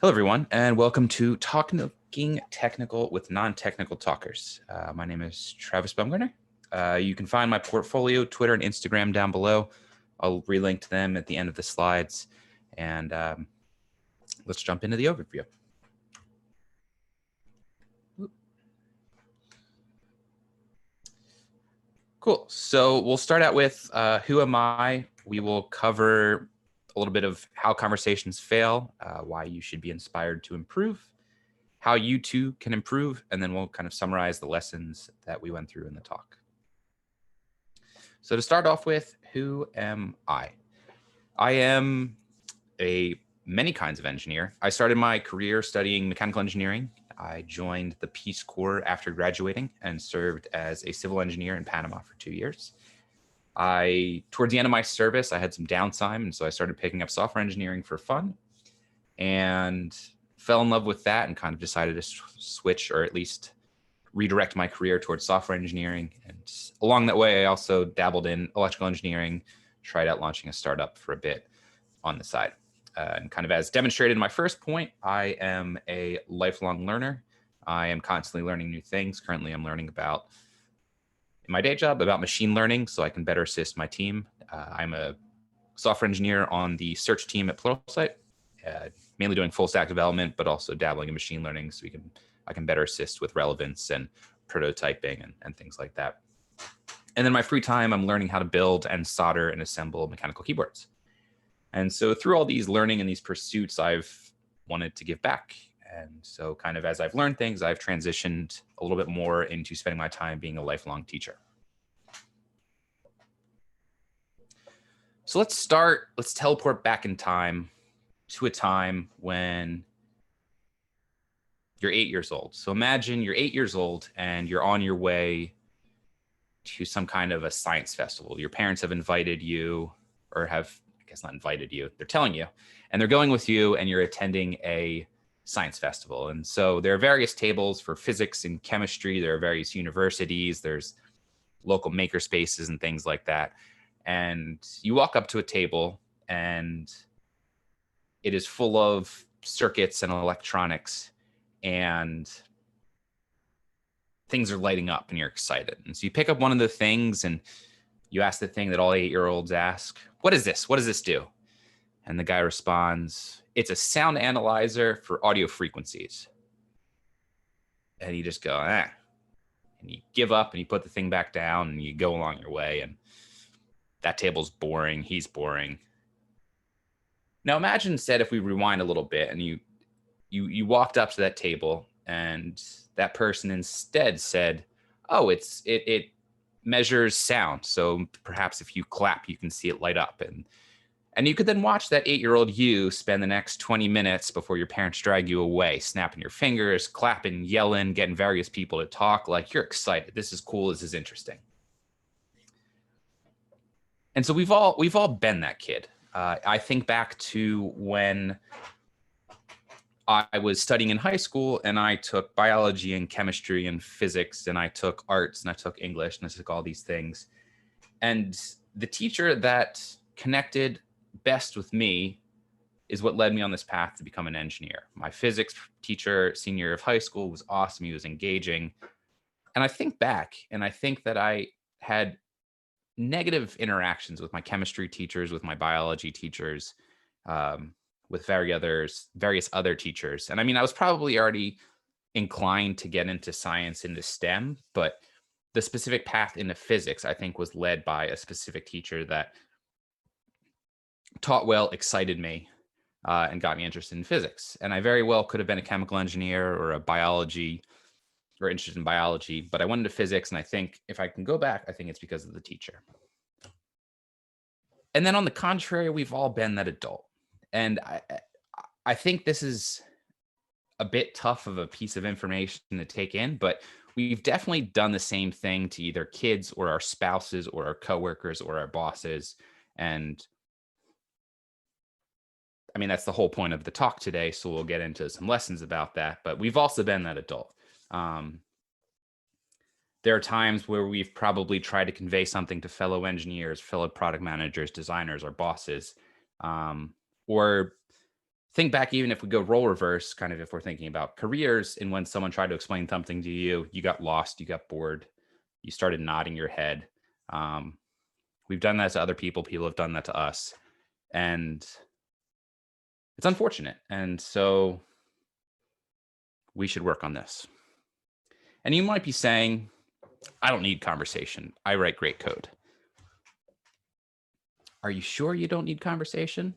Hello, everyone, and welcome to Talking Technical with Non-Technical Talkers. My name is Travis Bumgarner. You can find my portfolio, Twitter, and Instagram down below. I'll relink to them at the end of the slides. And let's jump into the overview. Cool. So we'll start out with who am I? We will cover a little bit of how conversations fail, why you should be inspired to improve, how you too can improve, and then we'll kind of summarize the lessons that we went through in the talk. So to start off with, who am I? I am many kinds of engineer. I started my career studying mechanical engineering. I joined the Peace Corps after graduating and served as a civil engineer in Panama for 2 years. Towards the end of my service, I had some downtime, and so I started picking up software engineering for fun and fell in love with that and kind of decided to switch, or at least redirect my career towards software engineering. And along that way, I also dabbled in electrical engineering, tried out launching a startup for a bit on the side. And kind of as demonstrated in my first point, I am a lifelong learner. I am constantly learning new things. Currently, I'm learning about, in my day job, about machine learning so I can better assist my team. I'm a software engineer on the search team at Pluralsight, mainly doing full stack development, but also dabbling in machine learning so I can better assist with relevance and prototyping and things like that. And then my free time, I'm learning how to build and solder and assemble mechanical keyboards. And so through all these learning and these pursuits, I've wanted to give back. And so kind of as I've learned things, I've transitioned a little bit more into spending my time being a lifelong teacher. So let's teleport back in time to a time when you're 8 years old. So imagine you're 8 years old and you're on your way to some kind of a science festival. Your parents have invited you, or have, I guess not invited you, they're telling you, and they're going with you and you're attending a science festival. And so there are various tables for physics and chemistry. There are various universities. There's local maker spaces and things like that. And you walk up to a table and it is full of circuits and electronics, and things are lighting up and you're excited. And so you pick up one of the things and you ask the thing that all 8-year-olds ask, what is this? What does this do? And the guy responds, it's a sound analyzer for audio frequencies. And you just go, eh. And you give up and you put the thing back down and you go along your way, and that table's boring. He's boring. Now imagine instead if we rewind a little bit and you walked up to that table and that person instead said, oh, it measures sound. So perhaps if you clap, you can see it light up. And you could then watch that 8-year-old you spend the next 20 minutes before your parents drag you away, snapping your fingers, clapping, yelling, getting various people to talk like you're excited. This is cool. This is interesting. And so we've all been that kid. I think back to when I was studying in high school and I took biology and chemistry and physics, and I took arts and I took English and I took all these things. And the teacher that connected best with me is what led me on this path to become an engineer. My physics teacher, senior year of high school, was awesome. He was engaging. And I think back and I think that I had negative interactions with my chemistry teachers, with my biology teachers, with various other teachers. And I mean, I was probably already inclined to get into science, into STEM, but the specific path into physics, I think, was led by a specific teacher that taught well, excited me, and got me interested in physics. And I very well could have been a chemical engineer or interested in biology, but I went into physics. And I think if I can go back, I think it's because of the teacher. And then on the contrary, we've all been that adult. And I think this is a bit tough of a piece of information to take in, but we've definitely done the same thing to either kids or our spouses or our coworkers or our bosses. And I mean, that's the whole point of the talk today. So we'll get into some lessons about that, but we've also been that adult. There are times where we've probably tried to convey something to fellow engineers, fellow product managers, designers, or bosses, or think back, even if we go role reverse, kind of if we're thinking about careers, and when someone tried to explain something to you, you got lost, you got bored, you started nodding your head. Um, we've done that to other people. People have done that to us. And it's unfortunate. And so we should work on this. And you might be saying, I don't need conversation. I write great code. Are you sure you don't need conversation?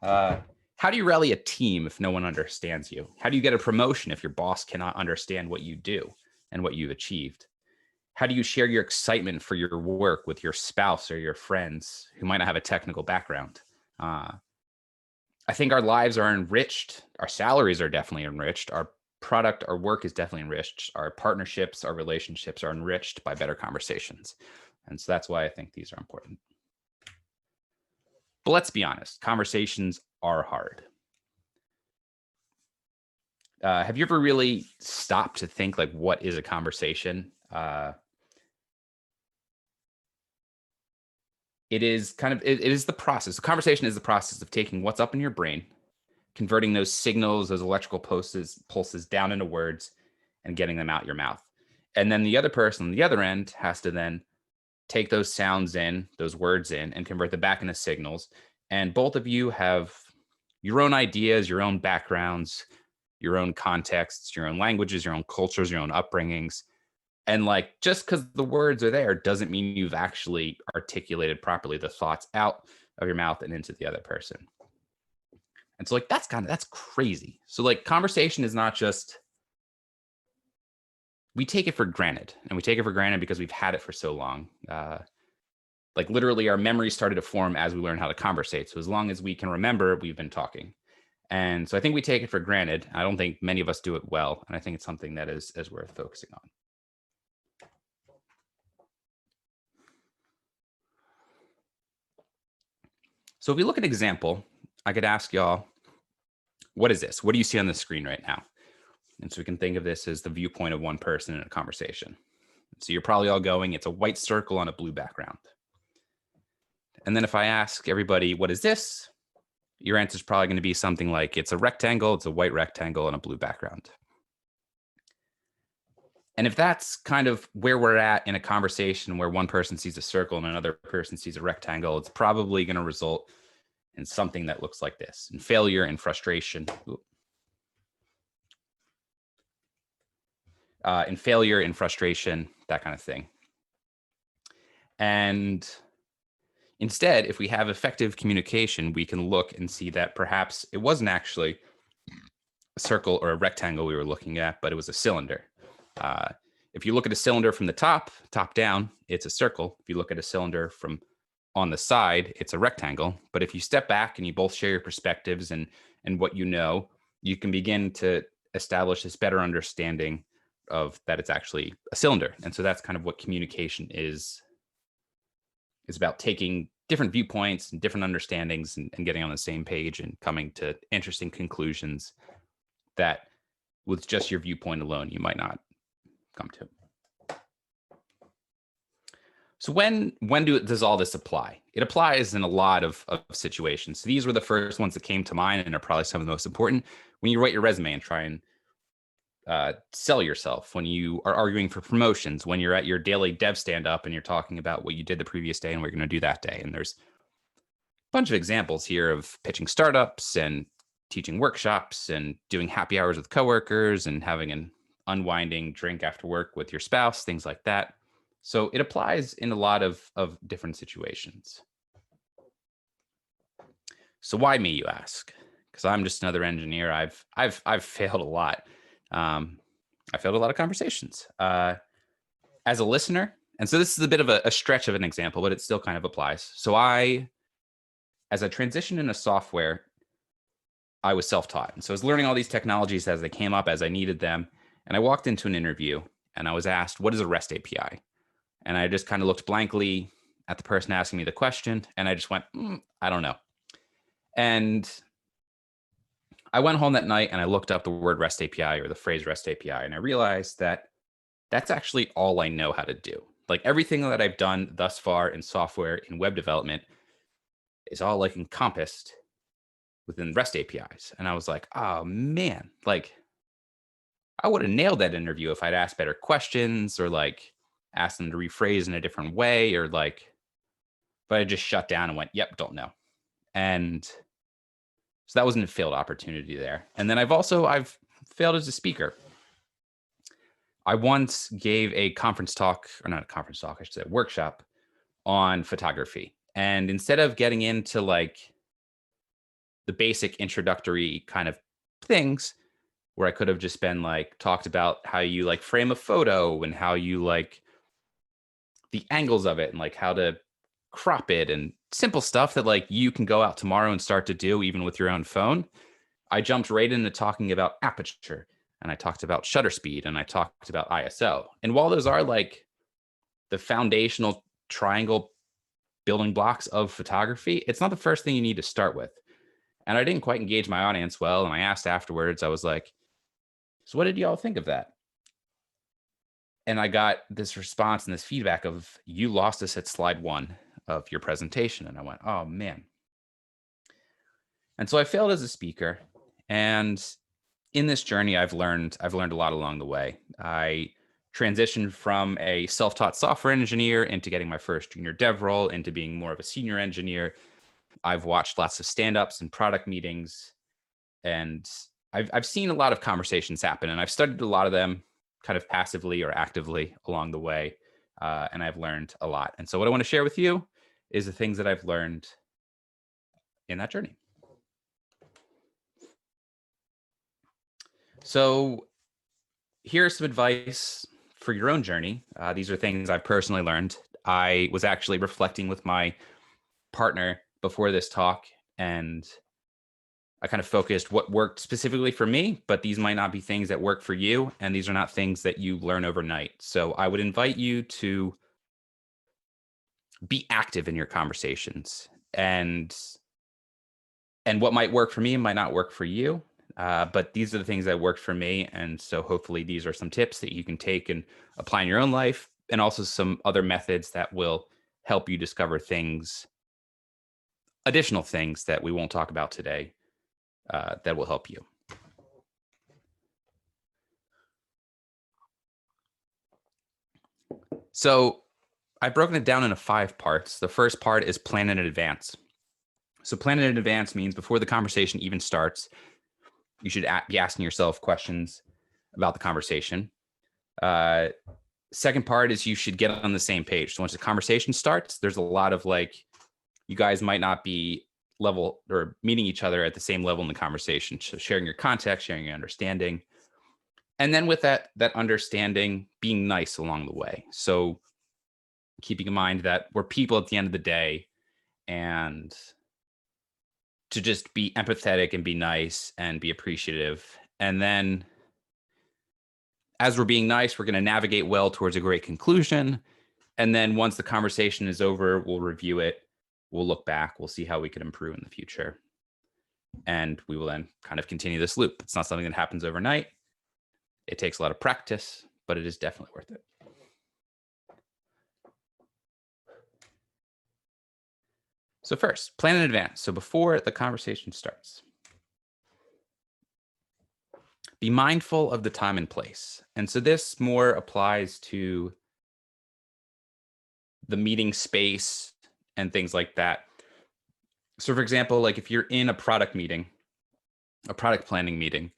How do you rally a team if no one understands you? How do you get a promotion if your boss cannot understand what you do and what you've achieved? How do you share your excitement for your work with your spouse or your friends who might not have a technical background? I think our lives are enriched. Our salaries are definitely enriched. Our product, our work is definitely enriched. Our partnerships, our relationships are enriched by better conversations. And so that's why I think these are important. But let's be honest, conversations are hard. Have you ever really stopped to think, like, what is a conversation? It is the process. A conversation is the process of taking what's up in your brain, converting those signals, those electrical pulses down into words, and getting them out your mouth. And then the other person on the other end has to then take those sounds in, those words in, and convert them back into signals. And both of you have your own ideas, your own backgrounds, your own contexts, your own languages, your own cultures, your own upbringings. And like, just because the words are there doesn't mean you've actually articulated properly the thoughts out of your mouth and into the other person. And so like, that's crazy. So like, conversation is not just, we take it for granted, and we take it for granted because we've had it for so long. Like literally our memories started to form as we learn how to conversate. So as long as we can remember, we've been talking. And so I think we take it for granted. I don't think many of us do it well. And I think it's something that is worth focusing on. So if we look at an example, I could ask y'all, what is this? What do you see on the screen right now? And so we can think of this as the viewpoint of one person in a conversation. So you're probably all going, it's a white circle on a blue background. And then if I ask everybody, what is this? Your answer is probably going to be something like, it's a rectangle, it's a white rectangle on a blue background. And if that's kind of where we're at in a conversation where one person sees a circle and another person sees a rectangle, it's probably going to result in something that looks like this, in failure and frustration. In failure and frustration, that kind of thing. And instead, if we have effective communication, we can look and see that perhaps it wasn't actually a circle or a rectangle we were looking at, but it was a cylinder. If you look at a cylinder from the top down, it's a circle. If you look at a cylinder from on the side, it's a rectangle. But if you step back and you both share your perspectives and what you know, you can begin to establish this better understanding of that it's actually a cylinder. And so that's kind of what communication is. It's about taking different viewpoints and different understandings and getting on the same page and coming to interesting conclusions that with just your viewpoint alone, you might not come to. So when does all this apply? It applies in a lot of situations. So these were the first ones that came to mind and are probably some of the most important. When you write your resume and try and sell yourself, when you are arguing for promotions, when you're at your daily dev stand-up and you're talking about what you did the previous day and what you're going to do that day. And there's a bunch of examples here of pitching startups and teaching workshops and doing happy hours with coworkers and having an unwinding drink after work with your spouse, things like that. So it applies in a lot of different situations. So why me, you ask? Because I'm just another engineer. I've failed a lot. I failed a lot of conversations as a listener. And so this is a bit of a stretch of an example, but it still kind of applies. So as I transitioned into software, I was self-taught. And so I was learning all these technologies as they came up, as I needed them. And I walked into an interview and I was asked, what is a REST API? And I just kind of looked blankly at the person asking me the question. And I just went, I don't know. And I went home that night and I looked up the word REST API or the phrase REST API. And I realized that that's actually all I know how to do. Like everything that I've done thus far in software, in web development, is all like encompassed within REST APIs. And I was like, oh man, like I would have nailed that interview if I'd asked better questions or like asked them to rephrase in a different way or like, but I just shut down and went, yep, don't know. And so that wasn't a failed opportunity there. And then I've failed as a speaker. I once gave a conference talk, or not a conference talk, I should say, a workshop on photography. And instead of getting into like the basic introductory kind of things where I could have just been like talked about how you like frame a photo and how you like the angles of it and like how to crop it and simple stuff that like you can go out tomorrow and start to do even with your own phone. I jumped right into talking about aperture and I talked about shutter speed and I talked about ISO. And while those are like the foundational triangle building blocks of photography, it's not the first thing you need to start with. And I didn't quite engage my audience well. And I asked afterwards, I was like, so what did y'all think of that? And I got this response and this feedback of, you lost us at slide 1 of your presentation. And I went, oh man. And so I failed as a speaker. And in this journey, I've learned a lot along the way. I transitioned from a self-taught software engineer into getting my first junior dev role, into being more of a senior engineer. I've watched lots of stand-ups and product meetings, and I've seen a lot of conversations happen, and I've studied a lot of them kind of passively or actively along the way, and I've learned a lot. And so what I want to share with you is the things that I've learned in that journey. So here's some advice for your own journey. These are things I've personally learned. I was actually reflecting with my partner before this talk, and I kind of focused what worked specifically for me, but these might not be things that work for you, and these are not things that you learn overnight. So I would invite you to be active in your conversations, and what might work for me might not work for you. But these are the things that worked for me. And so hopefully these are some tips that you can take and apply in your own life, and also some other methods that will help you discover things, additional things that we won't talk about today, that will help you. So I've broken it down into 5 parts. The first part is plan in advance. So plan in advance means before the conversation even starts, you should be asking yourself questions about the conversation. Second part is you should get on the same page. So once the conversation starts, there's a lot of like, you guys might not be level or meeting each other at the same level in the conversation. So sharing your context, sharing your understanding. And then with that understanding, being nice along the way. So keeping in mind that we're people at the end of the day, and to just be empathetic and be nice and be appreciative. And then as we're being nice, we're going to navigate well towards a great conclusion. And then once the conversation is over, we'll review it. We'll look back. We'll see how we can improve in the future. And we will then kind of continue this loop. It's not something that happens overnight. It takes a lot of practice, but it is definitely worth it. So first, plan in advance. So before the conversation starts, be mindful of the time and place. And so this more applies to the meeting space and things like that. So for example, like if you're in a product meeting, a product planning meeting,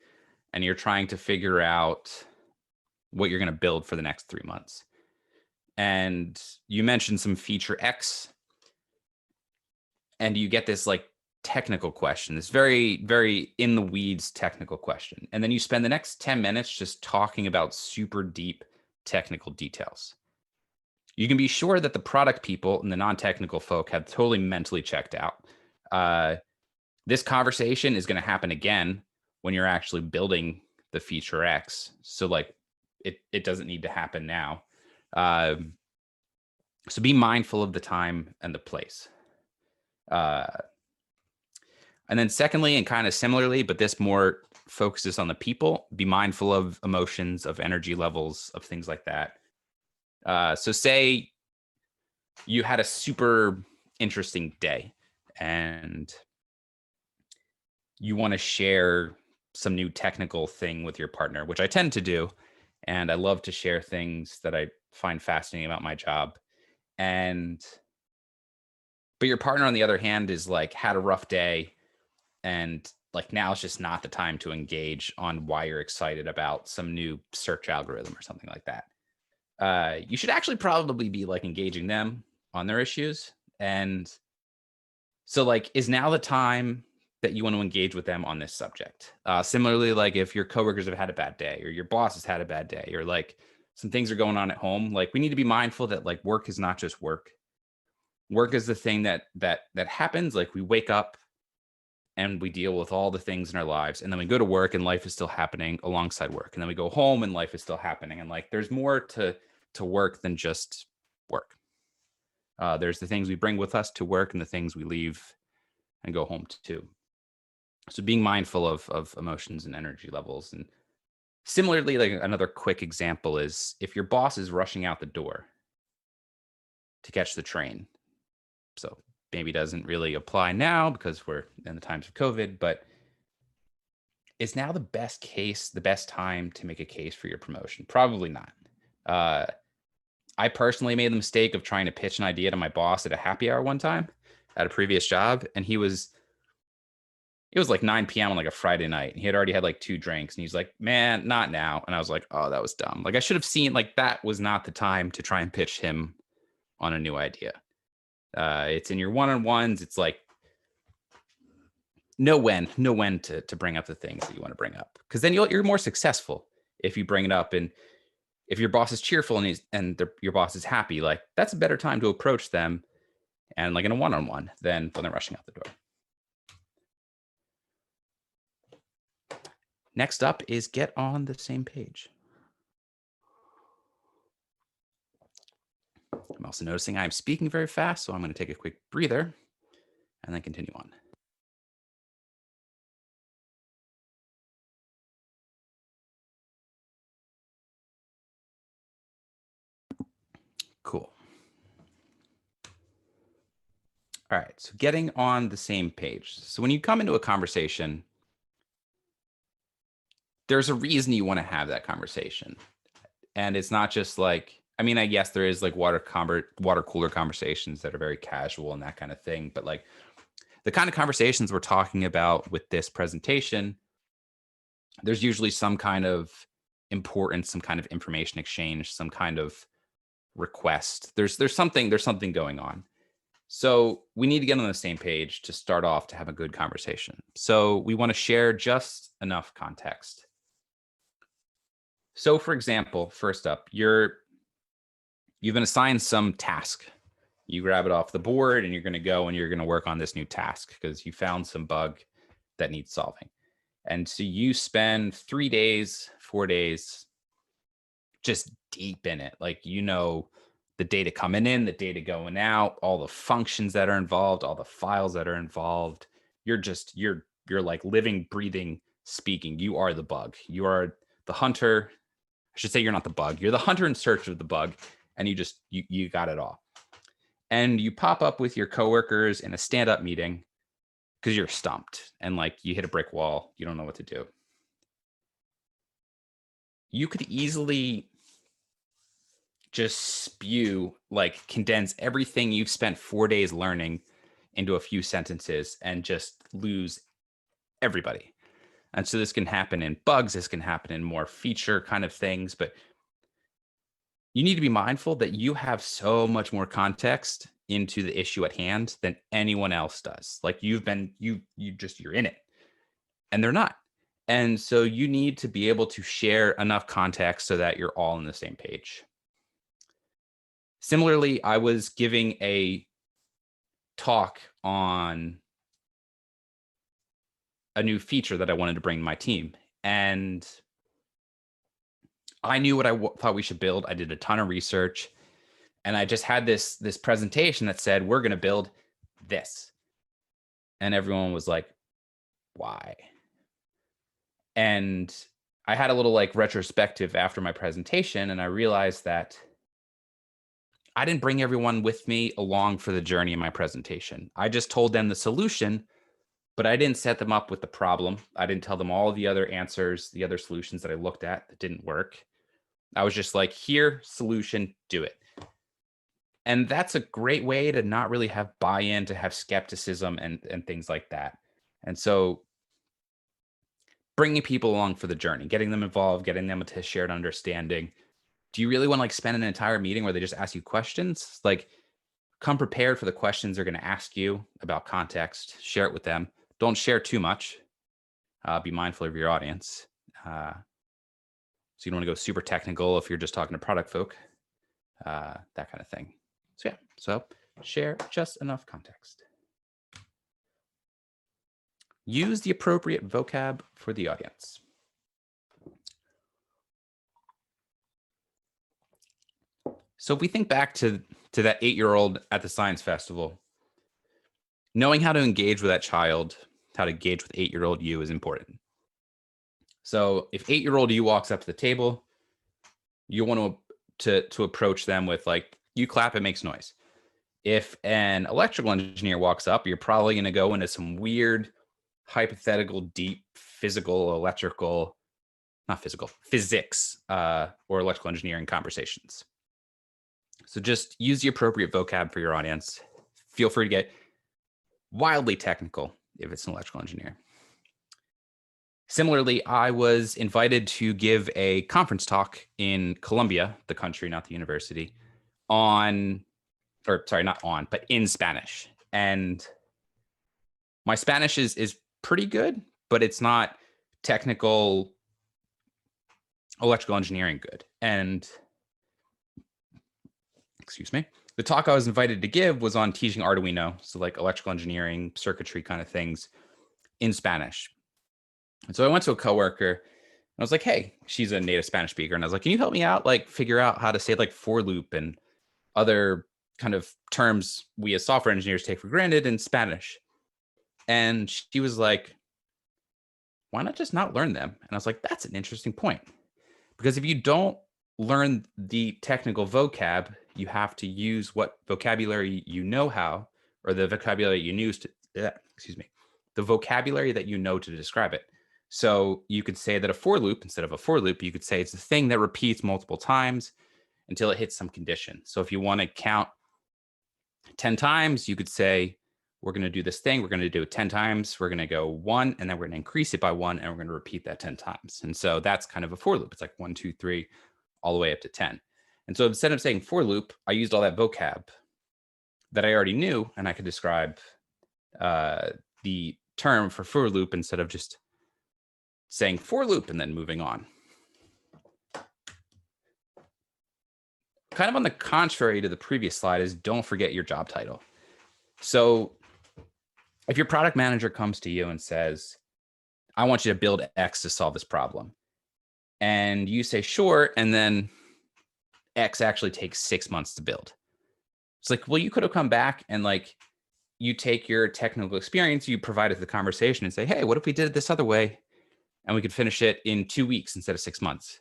and you're trying to figure out what you're going to build for the next 3 months, and you mentioned some feature X, and you get this like technical question, this very, very in the weeds technical question. And then you spend the next 10 minutes just talking about super deep technical details. You can be sure that the product people and the non-technical folk have totally mentally checked out. This conversation is going to happen again when you're actually building the feature X. So like it doesn't need to happen now. So be mindful of the time and the place. And then secondly, and kind of similarly, but this more focuses on the people, be mindful of emotions, of energy levels, of things like that. So say you had a super interesting day and you want to share some new technical thing with your partner, which I tend to do. And I love to share things that I find fascinating about my job. And, but your partner, on the other hand, is like had a rough day. And like now it's just not the time to engage on why you're excited about some new search algorithm or something like that. You should actually probably be like engaging them on their issues. And so like, is now the time that you want to engage with them on this subject? Similarly, like if your coworkers have had a bad day or your boss has had a bad day or like some things are going on at home, like we need to be mindful that like work is not just work. Work is the thing that happens. Like we wake up and we deal with all the things in our lives, and then we go to work and life is still happening alongside work, and then we go home and life is still happening, and like there's more to work than just work. There's the things we bring with us to work and the things we leave and go home to. So being mindful of emotions and energy levels. And similarly, like another quick example is if your boss is rushing out the door to catch the train. So maybe doesn't really apply now because we're in the times of COVID, but is now the best time to make a case for your promotion? Probably not. I personally made the mistake of trying to pitch an idea to my boss at a happy hour one time at a previous job. And it was like 9 p.m. on like a Friday night. And he had already had like 2 drinks. And he's like, man, not now. And I was like, oh, that was dumb. Like I should have seen like that was not the time to try and pitch him on a new idea. It's in your one-on-ones. It's like know when to bring up the things that you want to bring up. Because then you're more successful if you bring it up. And if your boss is cheerful and your boss is happy, like that's a better time to approach them and like in a one-on-one than when they're rushing out the door. Next up is get on the same page. I'm also noticing I'm speaking very fast, so I'm going to take a quick breather and then continue on. Cool. All right, so getting on the same page. So when you come into a conversation, there's a reason you want to have that conversation. And it's not just like, I mean, I guess there is like water cooler conversations that are very casual and that kind of thing. But like the kind of conversations we're talking about with this presentation, there's usually some kind of importance, some kind of information exchange, some kind of request. There's something going on. So we need to get on the same page to start off to have a good conversation. So we want to share just enough context. So for example, first up, you've been assigned some task. You grab it off the board and you're going to go and you're going to work on this new task because you found some bug that needs solving. And so you spend 3 days, 4 days just deep in it. Like, you know, the data coming in, the data going out, all the functions that are involved, all the files that are involved. You're like living, breathing, speaking. You are the bug. You are the hunter. I should say you're not the bug. You're the hunter in search of the bug. And you got it all. And you pop up with your coworkers in a stand-up meeting because you're stumped and like you hit a brick wall. You don't know what to do. You could easily just condense everything you've spent 4 days learning into a few sentences and just lose everybody. And so this can happen in bugs. This can happen in more feature kind of things, but you need to be mindful that you have so much more context into the issue at hand than anyone else does. Like you're in it and they're not. And so you need to be able to share enough context so that you're all on the same page. Similarly, I was giving a talk on a new feature that I wanted to bring to my team. And I knew what I thought we should build. I did a ton of research. And I just had this presentation that said, we're going to build this. And everyone was like, why? And I had a little like retrospective after my presentation. And I realized that I didn't bring everyone with me along for the journey in my presentation. I just told them the solution, but I didn't set them up with the problem. I didn't tell them all the other answers, the other solutions that I looked at that didn't work. I was just like, here, solution, do it. And that's a great way to not really have buy-in, to have skepticism and things like that. And so bringing people along for the journey, getting them involved, getting them to shared understanding. Do you really want to like spend an entire meeting where they just ask you questions? Like, come prepared for the questions they're going to ask you about context. Share it with them. Don't share too much. Be mindful of your audience. So you don't want to go super technical if you're just talking to product folk, that kind of thing. So yeah, so share just enough context. Use the appropriate vocab for the audience. So if we think back to that 8-year-old at the science festival, knowing how to engage with that child, how to engage with 8-year-old you is important. So if 8-year-old you walks up to the table, you want to approach them with like, you clap, it makes noise. If an electrical engineer walks up, you're probably going to go into some weird, hypothetical, deep physical, electrical, not physical, physics, or electrical engineering conversations. So just use the appropriate vocab for your audience. Feel free to get wildly technical if it's an electrical engineer. Similarly, I was invited to give a conference talk in Colombia, the country, not the university, on, or sorry, not on, but in Spanish. And my Spanish is pretty good, but it's not technical electrical engineering good. And excuse me, the talk I was invited to give was on teaching Arduino, so like electrical engineering, circuitry kind of things in Spanish. And so I went to a coworker and I was like, hey, she's a native Spanish speaker. And I was like, can you help me out, like figure out how to say like for loop and other kind of terms we as software engineers take for granted in Spanish? And she was like, why not just not learn them? And I was like, that's an interesting point. Because if you don't learn the technical vocab, you have to use what vocabulary you know how, or the vocabulary you use to, the vocabulary that you know to describe it. So you could say that a for loop, instead of a for loop, you could say it's a thing that repeats multiple times until it hits some condition. So if you want to count 10 times, you could say, we're going to do this thing. We're going to do it 10 times. We're going to go 1, and then we're going to increase it by 1, and we're going to repeat that 10 times. And so that's kind of a for loop. It's like 1, 2, 3, all the way up to 10. And so instead of saying for loop, I used all that vocab that I already knew, and I could describe the term for loop instead of just saying for loop and then moving on. Kind of on the contrary to the previous slide is don't forget your job title. So if your product manager comes to you and says, I want you to build X to solve this problem, and you say, sure, and then X actually takes 6 months to build. It's like, well, you could have come back and like, you take your technical experience, you provide it to the conversation and say, hey, what if we did it this other way? And we could finish it in 2 weeks instead of 6 months.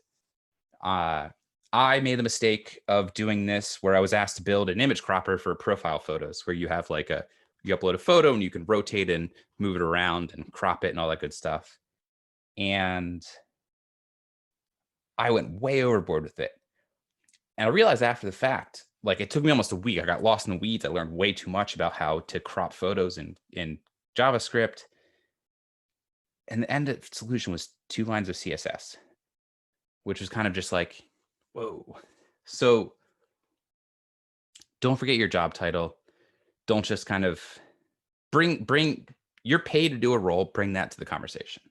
I made the mistake of doing this where I was asked to build an image cropper for profile photos, where you have like you upload a photo and you can rotate and move it around and crop it and all that good stuff. And I went way overboard with it. And I realized after the fact, like it took me almost a week. I got lost in the weeds. I learned way too much about how to crop photos in JavaScript. And the end solution was 2 lines of CSS, which was kind of just like, whoa. So don't forget your job title. Don't just kind of bring you're paid to do a role, bring that to the conversation.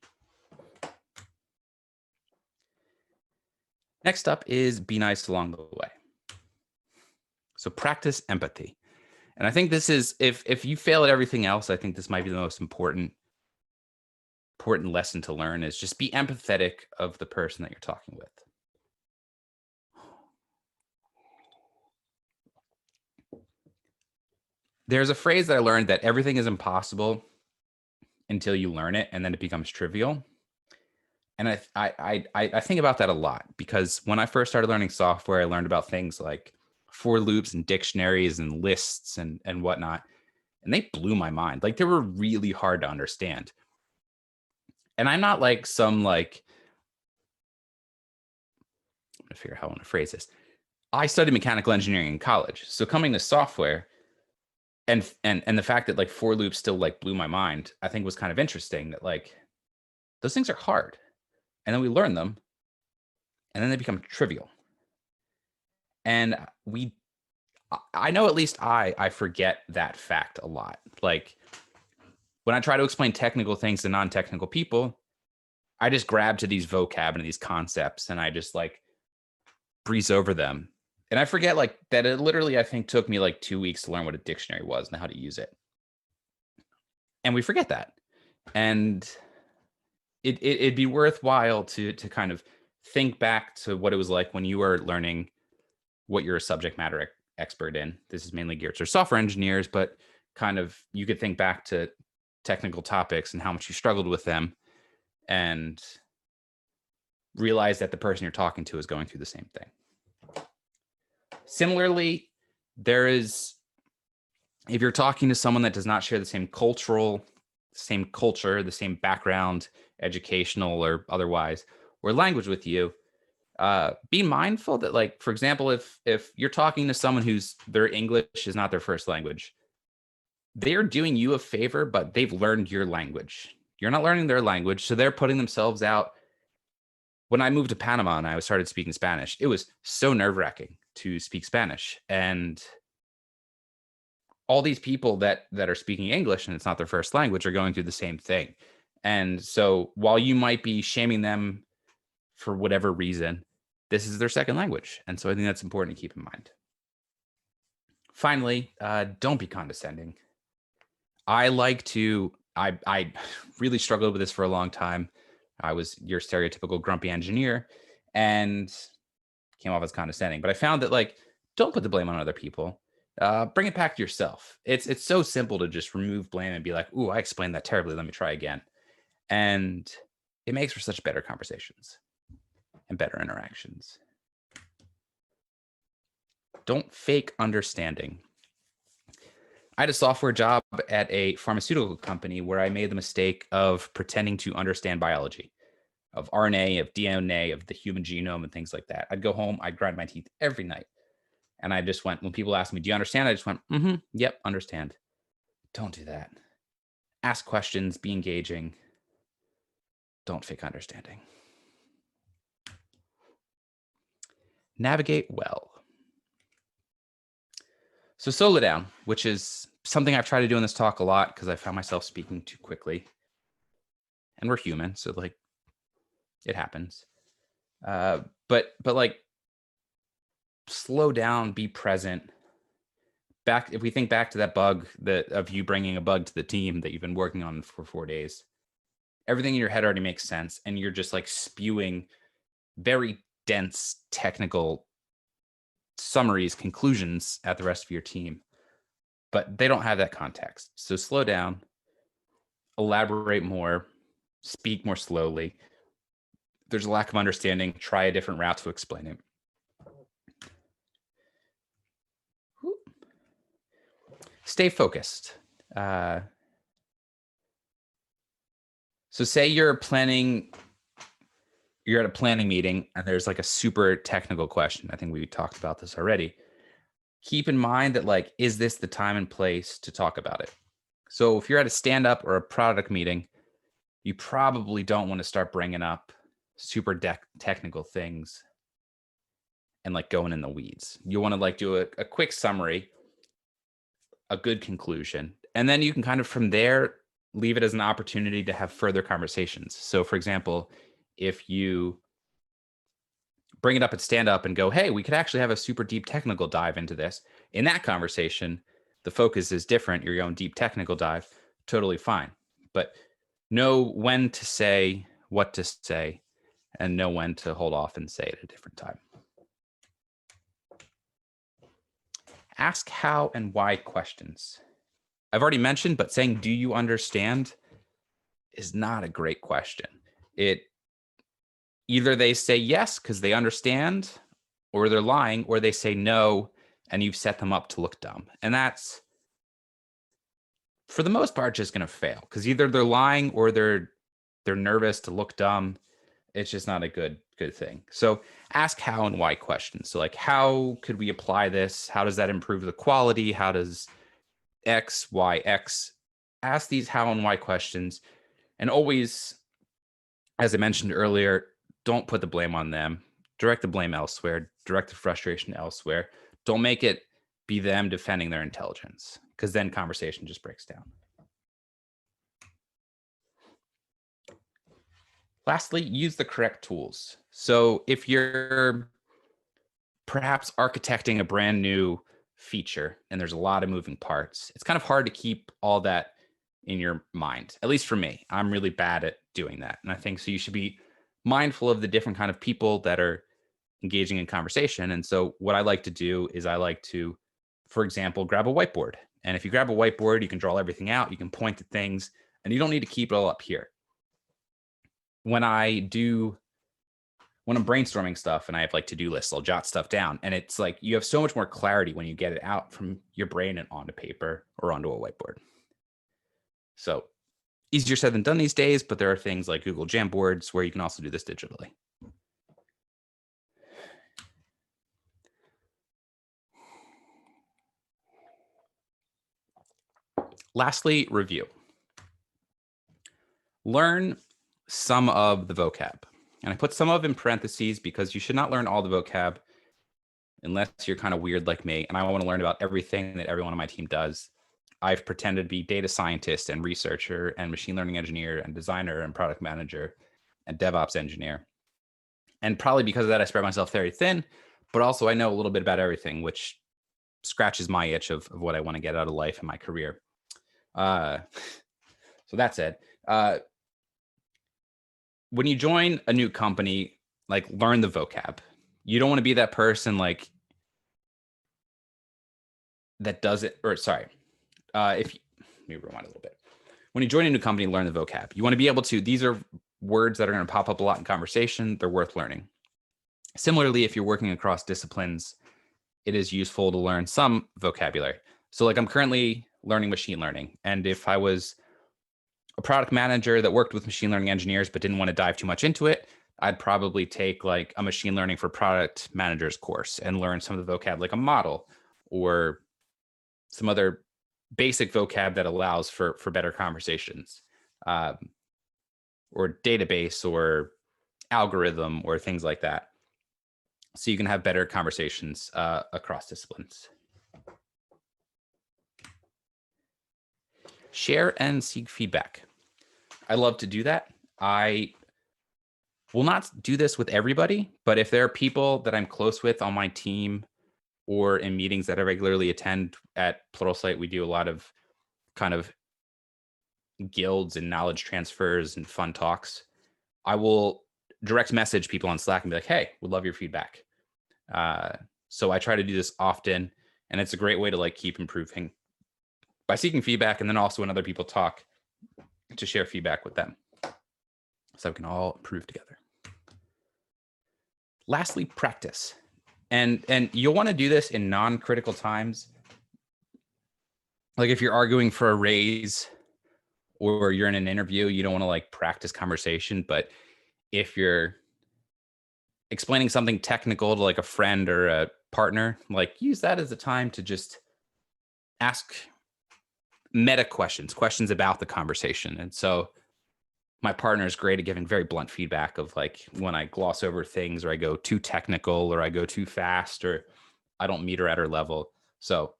Next up is be nice along the way. So practice empathy. And I think this is, if you fail at everything else, I think this might be the most important lesson to learn, is just be empathetic of the person that you're talking with. There's a phrase that I learned, that everything is impossible until you learn it, and then it becomes trivial. And I think about that a lot, because when I first started learning software, I learned about things like for loops and dictionaries and lists and whatnot. and they blew my mind. Like, they were really hard to understand. And I'm not like some like, I'm gonna figure out how I want to phrase this. I studied mechanical engineering in college. So coming to software and the fact that like for loops still like blew my mind, I think was kind of interesting that like those things are hard. And then we learn them and then they become trivial. And I know at least I forget that fact a lot. Like when I try to explain technical things to non-technical people, I just grab to these vocab and these concepts and I just like breeze over them. And I forget like that it literally, I think, took me like 2 weeks to learn what a dictionary was and how to use it. And we forget that. And it'd be worthwhile to kind of think back to what it was like when you were learning what you're a subject matter expert in. This is mainly geared to software engineers, but kind of you could think back to technical topics and how much you struggled with them and realize that the person you're talking to is going through the same thing. Similarly, if you're talking to someone that does not share the same culture, the same background, educational or otherwise, or language with you, be mindful that, like, for example, if you're talking to someone whose their English is not their first language, they're doing you a favor, but they've learned your language. You're not learning their language, so they're putting themselves out. When I moved to Panama and I started speaking Spanish, it was so nerve-wracking to speak Spanish. And all these people that are speaking English and it's not their first language are going through the same thing. And so while you might be shaming them for whatever reason, this is their second language. And so I think that's important to keep in mind. Finally, don't be condescending. I really struggled with this for a long time. I was your stereotypical grumpy engineer and came off as condescending. But I found that, like, don't put the blame on other people. Bring it back to yourself. It's so simple to just remove blame and be like, ooh, I explained that terribly. Let me try again. And it makes for such better conversations and better interactions. Don't fake understanding. I had a software job at a pharmaceutical company where I made the mistake of pretending to understand biology, of RNA, of DNA, of the human genome, and things like that. I'd go home, I'd grind my teeth every night. And I just went, when people asked me, do you understand? I just went, yep, understand. Don't do that. Ask questions, be engaging. Don't fake understanding. Navigate well. So slow down, which is something I've tried to do in this talk a lot because I found myself speaking too quickly. And we're human, so like it happens. But like slow down, be present. If we think back to that bug of you bringing a bug to the team that you've been working on for 4 days, everything in your head already makes sense, and you're just like spewing very dense technical summaries, conclusions at the rest of your team, but they don't have that context. So slow down, elaborate more, speak more slowly. If there's a lack of understanding, try a different route to explain it. Stay focused. So say you're at a planning meeting and there's like a super technical question. I think we talked about this already. Keep in mind that, like, is this the time and place to talk about it? So if you're at a stand-up or a product meeting, you probably don't want to start bringing up super technical things and like going in the weeds. You want to like do a quick summary, a good conclusion, and then you can kind of from there leave it as an opportunity to have further conversations. So for example, if you bring it up at stand up and go, hey, we could actually have a super deep technical dive into this. In that conversation, the focus is different. You're going deep technical dive, totally fine. But know when to say, what to say, and know when to hold off and say it at a different time. Ask how and why questions. I've already mentioned, but saying, do you understand is not a great question. Either they say yes because they understand, or they're lying, or they say no and you've set them up to look dumb. And that's for the most part, just going to fail because either they're lying or they're nervous to look dumb. It's just not a good thing. So ask how and why questions. So like, how could we apply this? How does that improve the quality? How does X, Y, X? Ask these how and why questions. And always, as I mentioned earlier, don't put the blame on them. Direct the blame elsewhere. Direct the frustration elsewhere. Don't make it be them defending their intelligence, because then conversation just breaks down. Lastly, use the correct tools. So if you're perhaps architecting a brand new feature and there's a lot of moving parts, it's kind of hard to keep all that in your mind. At least for me, I'm really bad at doing that. And I think so you should be mindful of the different kind of people that are engaging in conversation. And so what I like to do is I like to, for example, grab a whiteboard. And if you grab a whiteboard, you can draw everything out, you can point at things, and you don't need to keep it all up here. When I'm brainstorming stuff and I have like to-do lists, I'll jot stuff down. And it's like you have so much more clarity when you get it out from your brain and onto paper or onto a whiteboard. So easier said than done these days, but there are things like Google Jamboards where you can also do this digitally. Lastly, review. Learn some of the vocab. And I put some of in parentheses because you should not learn all the vocab unless you're kind of weird like me. And I want to learn about everything that everyone on my team does. I've pretended to be data scientist and researcher and machine learning engineer and designer and product manager and DevOps engineer. And probably because of that, I spread myself very thin, but also I know a little bit about everything, which scratches my itch of what I want to get out of life and my career. So that said, when you join a new company, like learn the vocab. You don't want to be that person like that does it, or sorry, let me rewind a little bit. When you join a new company, learn the vocab. You want to be able to, these are words that are going to pop up a lot in conversation. They're worth learning. Similarly, if you're working across disciplines, it is useful to learn some vocabulary. So like I'm currently learning machine learning. And if I was a product manager that worked with machine learning engineers but didn't want to dive too much into it, I'd probably take like a machine learning for product managers course and learn some of the vocab like a model or some other basic vocab that allows for better conversations, or database or algorithm or things like that. So you can have better conversations across disciplines. Share and seek feedback. I love to do that. I will not do this with everybody, but if there are people that I'm close with on my team or in meetings that I regularly attend at Pluralsight, we do a lot of kind of guilds and knowledge transfers and fun talks. I will direct message people on Slack and be like, hey, would love your feedback. So I try to do this often, and it's a great way to like keep improving by seeking feedback, and then also when other people talk, to share feedback with them so we can all improve together. Lastly, practice. And you'll want to do this in non-critical times. Like if you're arguing for a raise or you're in an interview, you don't want to like practice conversation. But if you're explaining something technical to like a friend or a partner, like use that as a time to just ask meta questions about the conversation. And so my partner is great at giving very blunt feedback of like when I gloss over things or I go too technical or I go too fast or I don't meet her at her level. So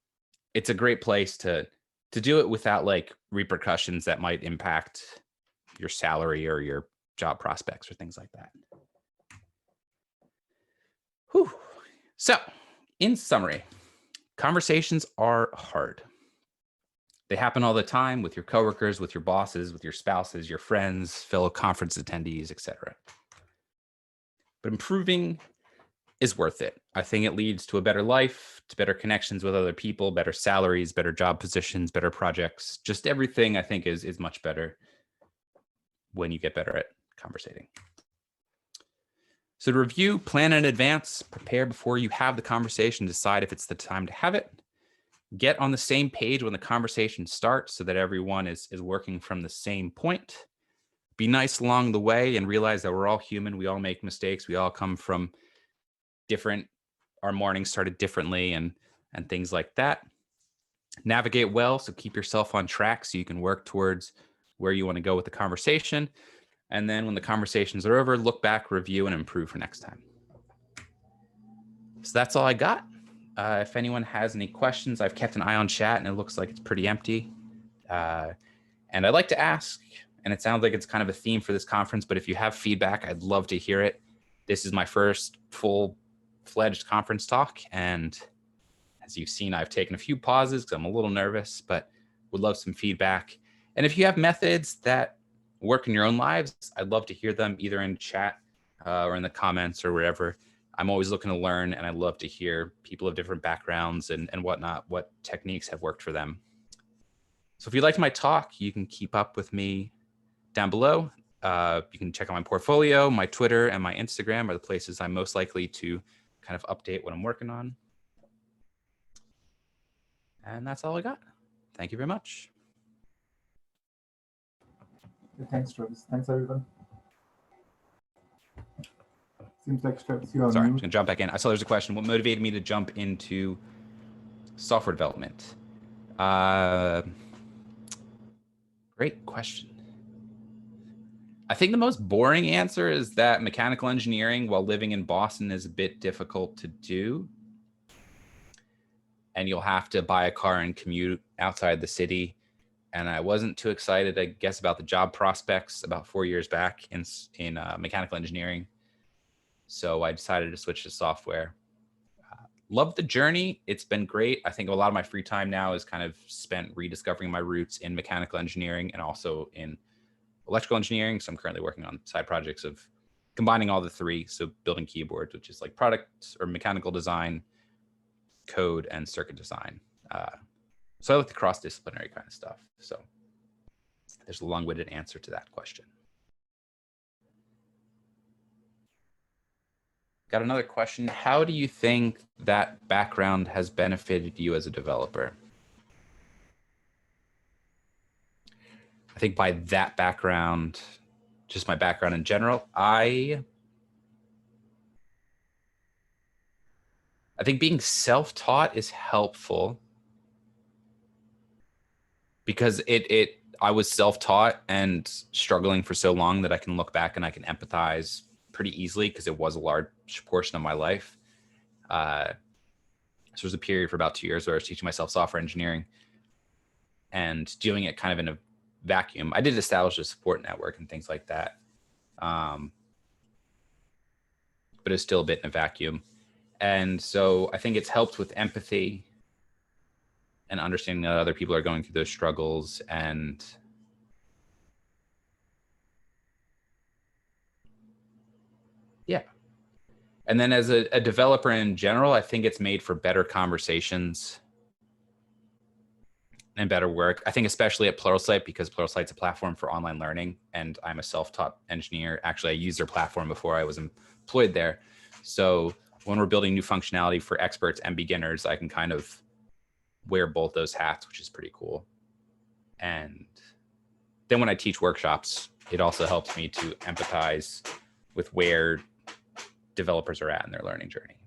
it's a great place to do it without like repercussions that might impact your salary or your job prospects or things like that. Whew. So in summary, conversations are hard. They happen all the time with your coworkers, with your bosses, with your spouses, your friends, fellow conference attendees, etc. But improving is worth it. I think it leads to a better life, to better connections with other people, better salaries, better job positions, better projects. Just everything I think is much better when you get better at conversating. So to review, plan in advance, prepare before you have the conversation, decide if it's the time to have it. Get on the same page when the conversation starts so that everyone is working from the same point. Be nice along the way and realize that we're all human. We all make mistakes. We all come from different, our mornings started differently and things like that. Navigate well, so keep yourself on track so you can work towards where you want to go with the conversation. And then when the conversations are over, look back, review, and improve for next time. So that's all I got. If anyone has any questions, I've kept an eye on chat and it looks like it's pretty empty. And I'd like to ask, and it sounds like it's kind of a theme for this conference, but if you have feedback, I'd love to hear it. This is my first full-fledged conference talk. And as you've seen, I've taken a few pauses because I'm a little nervous, but would love some feedback. And if you have methods that work in your own lives, I'd love to hear them either in chat or in the comments or wherever. I'm always looking to learn, and I love to hear people of different backgrounds and whatnot, what techniques have worked for them. So if you liked my talk, you can keep up with me down below. You can check out my portfolio. My Twitter and my Instagram are the places I'm most likely to kind of update what I'm working on. And that's all I got. Thank you very much. Thanks, Travis. Thanks, everyone. Seems like Travis, you are Sorry, I'm mute. just gonna jump back in. I saw there's a question. What motivated me to jump into software development? Great question. I think the most boring answer is that mechanical engineering while living in Boston is a bit difficult to do. And you'll have to buy a car and commute outside the city. And I wasn't too excited, I guess, about the job prospects about 4 years back in mechanical engineering. So I decided to switch to software. Love the journey. It's been great. I think a lot of my free time now is kind of spent rediscovering my roots in mechanical engineering and also in electrical engineering. So I'm currently working on side projects of combining all the three. So building keyboards, which is like product or mechanical design, code, and circuit design. So I like the cross-disciplinary kind of stuff. So there's a long-winded answer to that question. Got another question. How do you think that background has benefited you as a developer? I think by that background, just my background in general, I think being self-taught is helpful because I was self-taught and struggling for so long that I can look back and I can empathize pretty easily because it was a large portion of my life. So there was a period for about 2 years where I was teaching myself software engineering and doing it kind of in a vacuum. I did establish a support network and things like that. But it's still a bit in a vacuum. And so I think it's helped with empathy and understanding that other people are going through those struggles. And yeah. And then as a developer in general, I think it's made for better conversations and better work. I think especially at Pluralsight, because Pluralsight's a platform for online learning and I'm a self-taught engineer. Actually, I used their platform before I was employed there. So when we're building new functionality for experts and beginners, I can kind of wear both those hats, which is pretty cool. And then when I teach workshops, it also helps me to empathize with where developers are at in their learning journey.